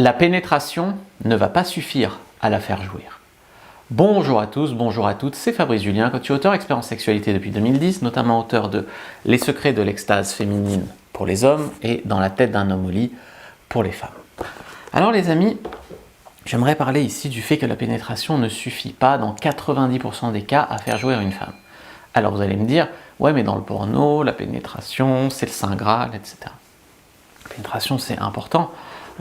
La pénétration ne va pas suffire à la faire jouir. Bonjour à tous, bonjour à toutes, c'est Fabrice Julien, coach et auteur expert en sexualité depuis 2010, notamment auteur de Les secrets de l'extase féminine pour les hommes et Dans la tête d'un homme au lit pour les femmes. Alors les amis, j'aimerais parler ici du fait que la pénétration ne suffit pas dans 90% des cas à faire jouir une femme. Alors vous allez me dire, ouais mais dans le porno, la pénétration, c'est le Saint Graal, etc. La pénétration c'est important,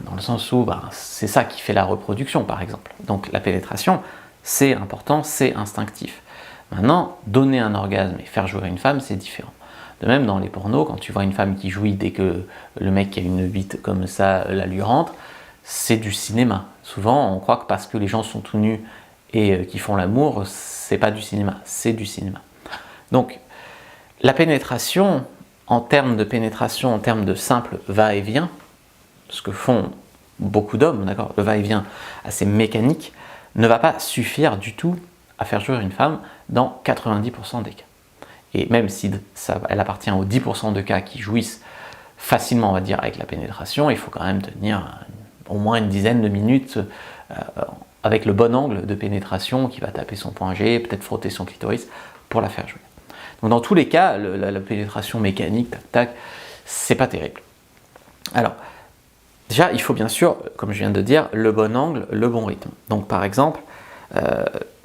dans le sens où c'est ça qui fait la reproduction par exemple. Donc la pénétration, c'est important, c'est instinctif. Maintenant, donner un orgasme et faire jouir une femme, c'est différent. De même, dans les pornos, quand tu vois une femme qui jouit dès que le mec qui a une bite comme ça la lui rentre, c'est du cinéma. Souvent, on croit que parce que les gens sont tout nus et qui font l'amour, c'est pas du cinéma, c'est du cinéma. Donc, la pénétration, en termes de simple va-et-vient, ce que font beaucoup d'hommes, d'accord, le va-et-vient assez mécanique, ne va pas suffire du tout à faire jouir une femme dans 90% des cas. Et même si elle appartient aux 10% de cas qui jouissent facilement, on va dire, avec la pénétration, il faut quand même tenir au moins une dizaine de minutes avec le bon angle de pénétration qui va taper son point G, peut-être frotter son clitoris pour la faire jouir. Donc dans tous les cas, la pénétration mécanique, tac tac, c'est pas terrible. Alors, déjà, il faut bien sûr, comme je viens de dire, le bon angle, le bon rythme. Donc par exemple,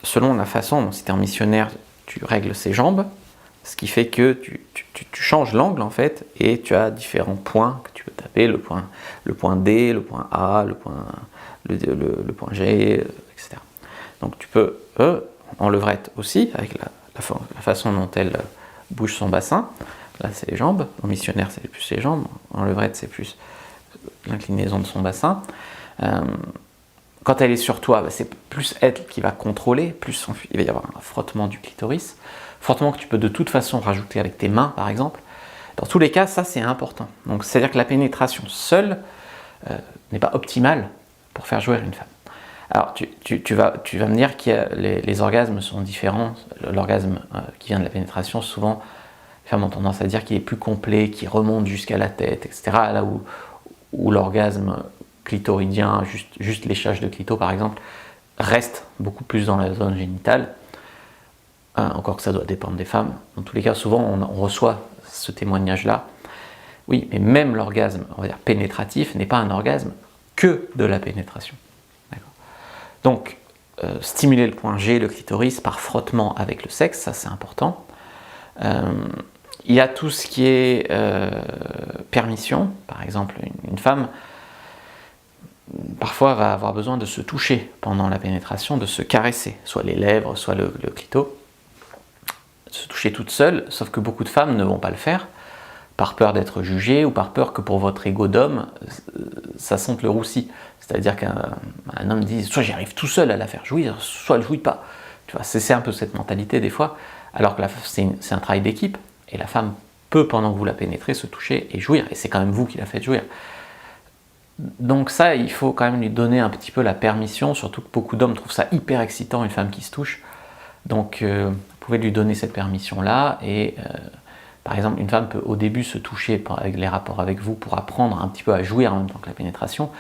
selon la façon, si tu es un missionnaire, tu règles ses jambes, ce qui fait que tu changes l'angle en fait, et tu as différents points que tu peux taper, le point D, le point A, le point G, etc. Donc tu peux, en levrette aussi, avec la façon dont elle bouge son bassin, là c'est les jambes, en missionnaire c'est plus les jambes, en levrette c'est plus l'inclinaison de son bassin. Quand elle est sur toi, c'est plus elle qui va contrôler, plus il va y avoir un frottement du clitoris, frottement que tu peux de toute façon rajouter avec tes mains par exemple. Dans tous les cas, ça c'est important. Donc c'est-à-dire que la pénétration seule n'est pas optimale pour faire jouir une femme. Alors tu vas me dire que les orgasmes sont différents. L'orgasme qui vient de la pénétration, souvent, les femmes ont tendance à dire qu'il est plus complet, qu'il remonte jusqu'à la tête, etc. Là où l'orgasme clitoridien, juste léchage de clito par exemple, reste beaucoup plus dans la zone génitale, encore que ça doit dépendre des femmes. Dans tous les cas, souvent on reçoit ce témoignage-là. Oui, mais même l'orgasme, on va dire pénétratif, n'est pas un orgasme que de la pénétration. Donc, stimuler le point G, le clitoris, par frottement avec le sexe, ça c'est important. Il y a tout ce qui est permission. Par exemple, une femme parfois va avoir besoin de se toucher pendant la pénétration, de se caresser, soit les lèvres, soit le clito, se toucher toute seule, sauf que beaucoup de femmes ne vont pas le faire, par peur d'être jugées ou par peur que pour votre ego d'homme, ça sente le roussi. C'est-à-dire qu'un homme dit, soit j'y arrive tout seul à la faire jouir, soit elle ne jouit pas. Tu vois, c'est un peu cette mentalité des fois, alors que c'est un travail d'équipe, et la femme peut, pendant que vous la pénétrez, se toucher et jouir, et c'est quand même vous qui la faites jouir. Donc ça, il faut quand même lui donner un petit peu la permission, surtout que beaucoup d'hommes trouvent ça hyper excitant, une femme qui se touche. Donc vous pouvez lui donner cette permission-là, et par exemple, une femme peut au début se toucher avec les rapports avec vous pour apprendre un petit peu à jouir en même temps que la pénétration,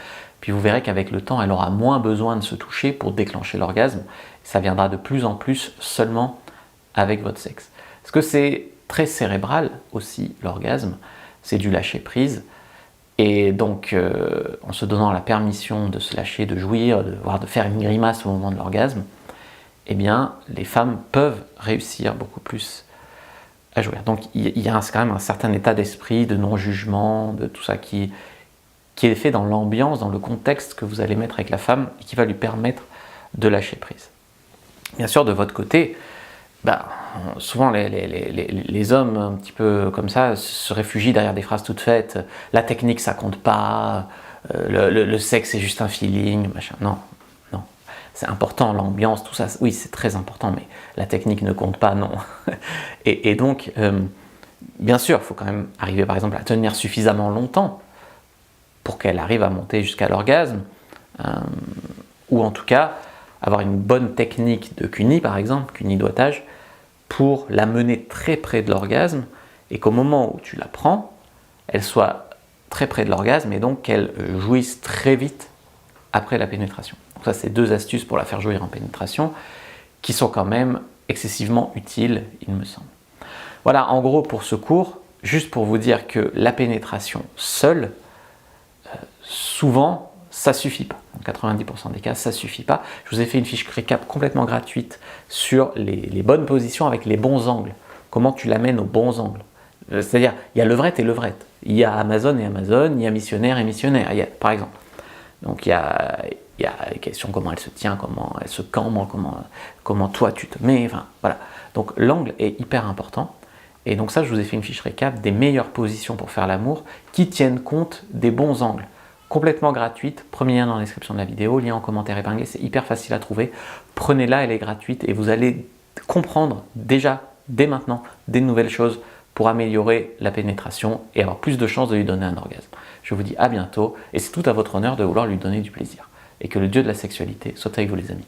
puis vous verrez qu'avec le temps, elle aura moins besoin de se toucher pour déclencher l'orgasme, ça viendra de plus en plus seulement avec votre sexe. Parce que c'est très cérébral aussi, l'orgasme, c'est du lâcher-prise, et donc en se donnant la permission de se lâcher, de jouir, voire de faire une grimace au moment de l'orgasme, eh bien, les femmes peuvent réussir beaucoup plus à jouir. Donc il y a quand même un certain état d'esprit, de non-jugement, de tout ça qui est fait dans l'ambiance, dans le contexte que vous allez mettre avec la femme et qui va lui permettre de lâcher prise. Bien sûr, de votre côté, souvent les hommes un petit peu comme ça se réfugient derrière des phrases toutes faites, la technique ça compte pas, le sexe c'est juste un feeling, machin. Non, c'est important, l'ambiance, tout ça, oui c'est très important, mais la technique ne compte pas, non. et donc, bien sûr, il faut quand même arriver par exemple à tenir suffisamment longtemps pour qu'elle arrive à monter jusqu'à l'orgasme, ou en tout cas avoir une bonne technique de cuni par exemple, cuni-doigtage, pour la mener très près de l'orgasme, et qu'au moment où tu la prends, elle soit très près de l'orgasme, et donc qu'elle jouisse très vite après la pénétration. Donc ça, c'est 2 astuces pour la faire jouir en pénétration qui sont quand même excessivement utiles, il me semble. Voilà, en gros, pour ce cours, juste pour vous dire que la pénétration seule, souvent, ça suffit pas. Dans 90% des cas, ça suffit pas. Je vous ai fait une fiche récap complètement gratuite sur les bonnes positions avec les bons angles. Comment tu l'amènes aux bons angles. C'est-à-dire, il y a levrette et levrette. Il y a Amazon et Amazon, il y a missionnaire et missionnaire, par exemple. Donc il y a les questions, comment elle se tient, comment elle se cambre, comment toi tu te mets, enfin voilà. Donc l'angle est hyper important. Et donc ça, je vous ai fait une fiche récap des meilleures positions pour faire l'amour qui tiennent compte des bons angles. Complètement gratuite, premier lien dans la description de la vidéo, lien en commentaire épinglé, c'est hyper facile à trouver. Prenez-la, elle est gratuite et vous allez comprendre déjà, dès maintenant, des nouvelles choses pour améliorer la pénétration et avoir plus de chances de lui donner un orgasme. Je vous dis à bientôt et c'est tout à votre honneur de vouloir lui donner du plaisir. Et que le dieu de la sexualité soit avec vous les amis.